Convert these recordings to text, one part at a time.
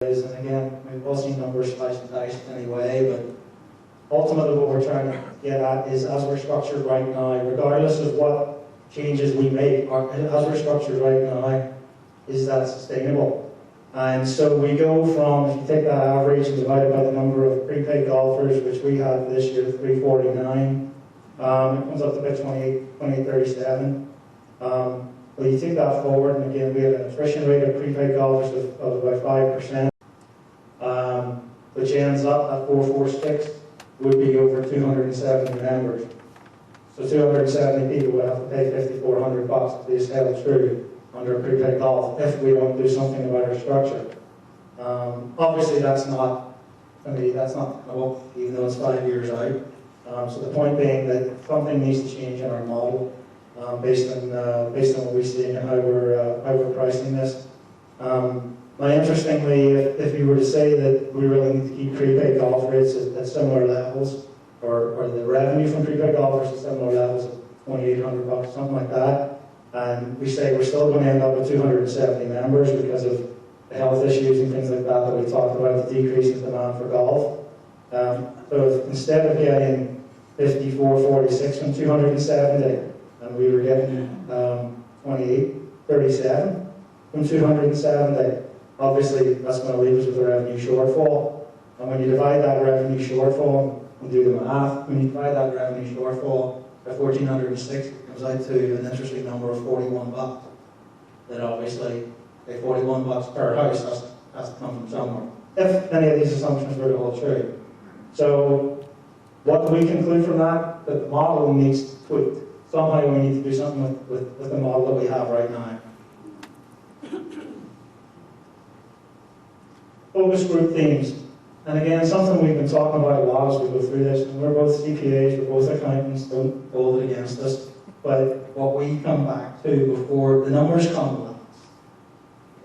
And again, we've all seen numbers sliced and diced anyway, but ultimately what we're trying to get at is, as we're structured right now, regardless of what changes we make, as we're structured right now, is that sustainable? And so we go from, if you take that average and divide it by the number of prepaid golfers, which we had this year, 349, it comes up to about 2837. But you take that forward, and again, we had an attrition rate of prepaid golfers of about 5%, which ends up at 446, would be over 270 members. So 270 people would have to pay $5,400 if they held true under prepaid golf if we don't do something about our structure. Obviously, that's not well, even though it's 5 years out. So the point being that something needs to change in our model based on what we see and how we're pricing this. Now, interestingly, if you were to say that we really need to keep prepaid golf rates at similar levels, or the revenue from prepaid golfers at similar levels of $2,800, something like that, and we say we're still going to end up with 270 members because of the health issues and things like that we talked about, the decrease in demand for golf. So if instead of getting 54.46 from 270, and we were getting 28.37 from 270, obviously that's going to leave us with a revenue shortfall. And when you divide that revenue shortfall, and do the math, when you divide that revenue shortfall by 1,406, it comes out to an interesting number of $41. Then obviously, $41 per house has to come from somewhere, if any of these assumptions were to hold true. So, what do we conclude from that? That the model needs tweaked. Somehow we need to do something with the model that we have right now. Focus group themes. And again, something we've been talking about a lot as we go through this, and we're both CPAs, we're both accountants, don't hold it against us. But what we come back to before the numbers come last.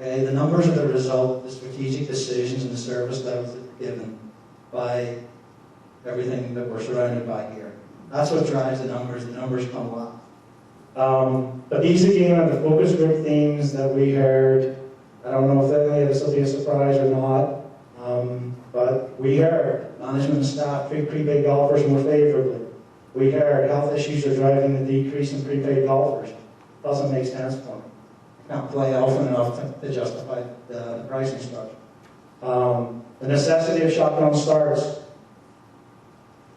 Okay, the numbers are the result of the strategic decisions and the service levels that are given by everything that we're surrounded by here. That's what drives the numbers come last. But these again are the focus group themes that we heard. I don't know if any of this will be a surprise or not. But we heard management and staff treat prepaid golfers more favorably. We heard health issues are driving the decrease in prepaid golfers. Doesn't make sense for me. Can't play often enough to justify the pricing structure. The necessity of shotgun starts.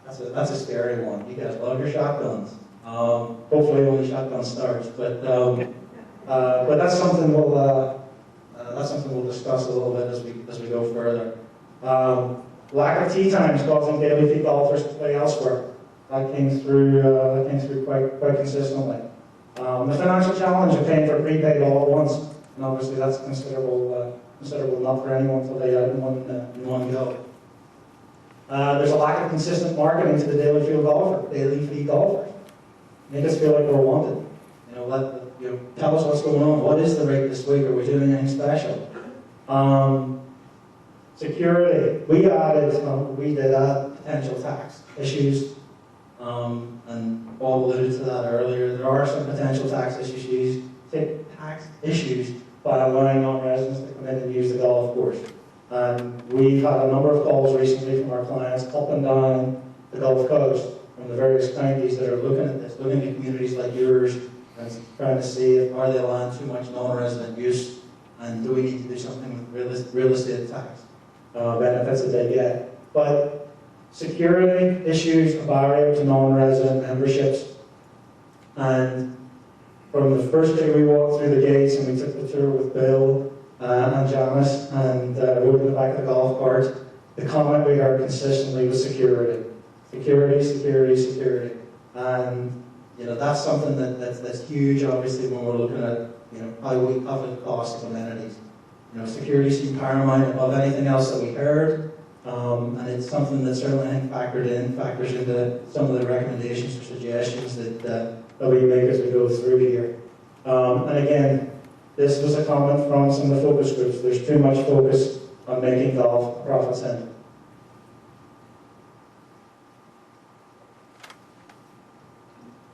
That's a scary one. You guys love your shotguns. Hopefully only shotgun starts, but that's something we'll discuss a little bit as we go further. Lack of tee times causing daily fee golfers to play elsewhere. That came through quite consistently. The financial challenge of paying for prepaid all at once, and obviously that's considerable enough for anyone to lay out in one go. There's a lack of consistent marketing to the daily fee golfers. Make us feel like we're wanted. Tell us what's going on. What is the rate this week? Are we doing anything special? Security. We did add potential tax issues, and Paul alluded to that earlier. There are some potential tax issues by allowing non-residents to come in and use the golf course. And we've had a number of calls recently from our clients up and down the Gulf Coast from the various counties that are looking at this, looking at communities like yours, and trying to see if are they allowing too much non-resident use, and do we need to do something with real estate tax benefits that they get. But security issues, a barrier to non-resident memberships, and from the first day we walked through the gates and we took the tour with Bill and Janice and rode in the back of the golf cart, the comment we heard consistently was security. Security. And that's something that's huge, obviously, when we're looking at how we cover the cost of amenities. Security seemed paramount above anything else that we heard, and it's something that certainly I think factors into some of the recommendations or suggestions that we make as we go through here. And again, this was a comment from some of the focus groups. There's too much focus on making golf a profit center.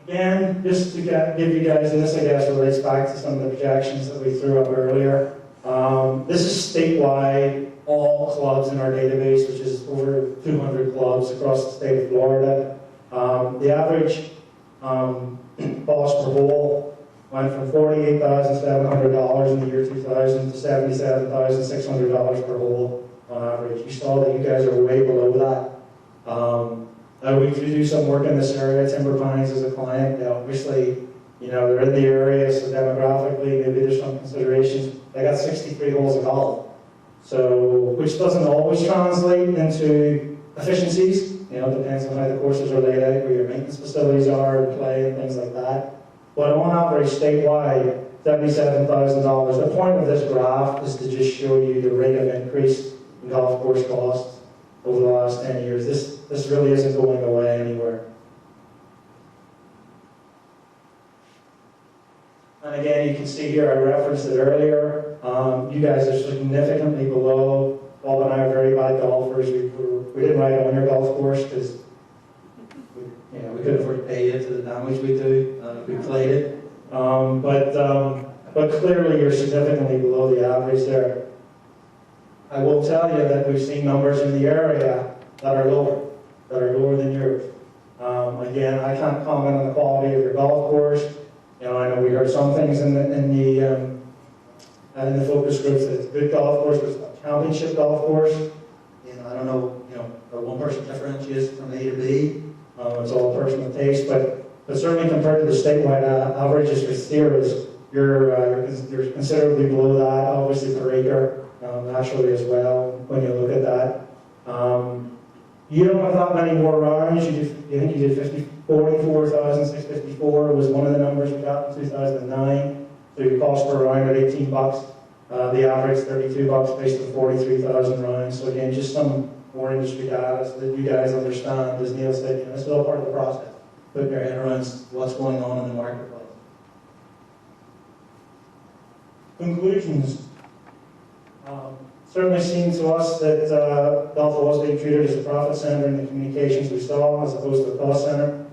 Again, just to give you guys, and this I guess relates back to some of the projections that we threw up earlier. This is statewide all clubs in our database, which is over 200 clubs across the state of Florida. The average cost per hole went from $48,700 in the year 2000 to $77,600 per hole on average. You saw that you guys are way below that. We do some work in this area. Timber Pines is a client. Obviously, they're in the area, so demographically, maybe there's some considerations. They got 63 holes of golf, so which doesn't always translate into efficiencies. It depends on how the courses are laid out, where your maintenance facilities are, and play, and things like that. But on average, statewide, $77,000. The point of this graph is to just show you the rate of increase in golf course costs over the last 10 years. This really isn't going away anywhere. And again, you can see here, I referenced it earlier, you guys are significantly below. Bob and I are very bad golfers. We didn't ride on your golf course because we couldn't afford to pay you to the damage we do if we played it. But clearly you're significantly below the average there. I will tell you that we've seen numbers in the area that are lower than yours. Again, I can't comment on the quality of your golf course. I know we heard some things in the focus groups that it's a good golf course, but it's a championship golf course. I don't know, how one person differentiates from A to B. It's all personal taste, but certainly compared to the statewide averages for theories, you're considerably below that, obviously per acre, naturally as well, when you look at that. You don't have that many more rounds. You think you did 44,654 was one of the numbers we got in 2009. So your cost per round at $18. The average $32 based on 43,000 rounds. So again, just some more industry data so that you guys understand, as Neil said, this is all part of the process. Putting your head around what's going on in the marketplace. Conclusions. Certainly seemed to us that golf was being treated as a profit center in the communications we saw as opposed to a cost center.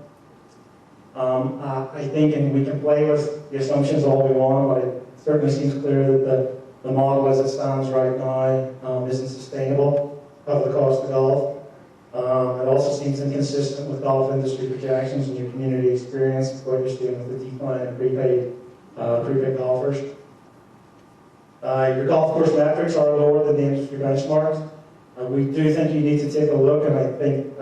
I think, and we can play with the assumptions all we want, but it certainly seems clear that the model as it stands right now isn't sustainable of the cost of golf. It also seems inconsistent with golf industry projections and your community experience, what you're seeing with the decline in prepaid golfers. Your golf course metrics are lower than the industry benchmarks. We do think you need to take a look, and I think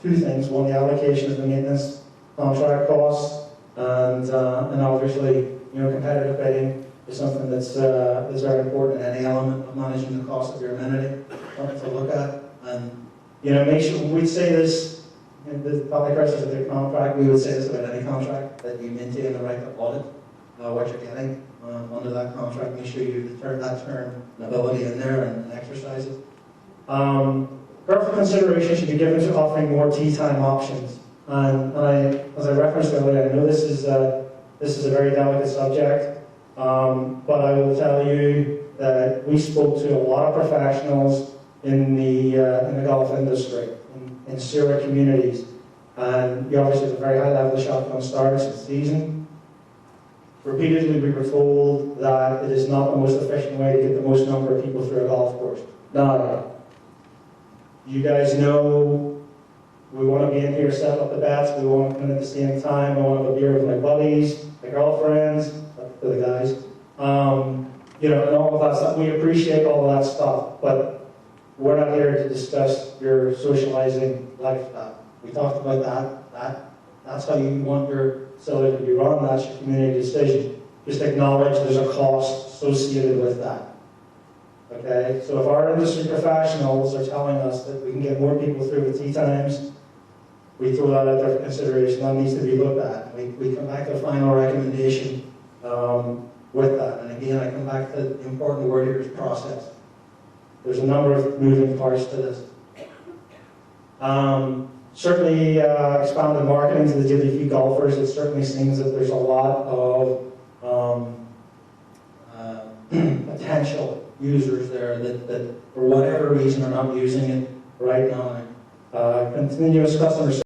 two things. One, the allocation of the maintenance contract costs, and obviously, competitive bidding is something that's very important in any element of managing the cost of your amenity. Something to look at, and make sure we'd say this. The public crisis of the contract, we would say this about any contract, that you maintain the right to audit what you're getting under that contract. Make sure you return that term and ability in there and exercise it. Careful consideration should be given to offering more tee time options. And as I referenced earlier, I know this is a very delicate subject, but I will tell you that we spoke to a lot of professionals in the golf industry, in Surrey communities, and you obviously have a very high level of shotgun starts in the season. Repeatedly, we were told that it is not the most efficient way to get the most number of people through a golf course. Now, you guys know we want to be in here, set up the bets, we want to come in at the same time, I want to have a beer with my buddies, my girlfriends, to the guys, and all of that stuff. We appreciate all of that stuff, but we're not here to discuss your socializing lifestyle. We talked about that's how you want your facility to be run, that's your community decision. Just acknowledge there's a cost associated with that. Okay, so if our industry professionals are telling us that we can get more people through with tee times, we throw that out there for consideration. That needs to be looked at. We come back to a final recommendation with that. And again, I come back to the important word here is process. There's a number of moving parts to this. Certainly expanded marketing to the daily fee golfers. It certainly seems that there's a lot of potential users there that for whatever reason are not using it right now. Continuous customer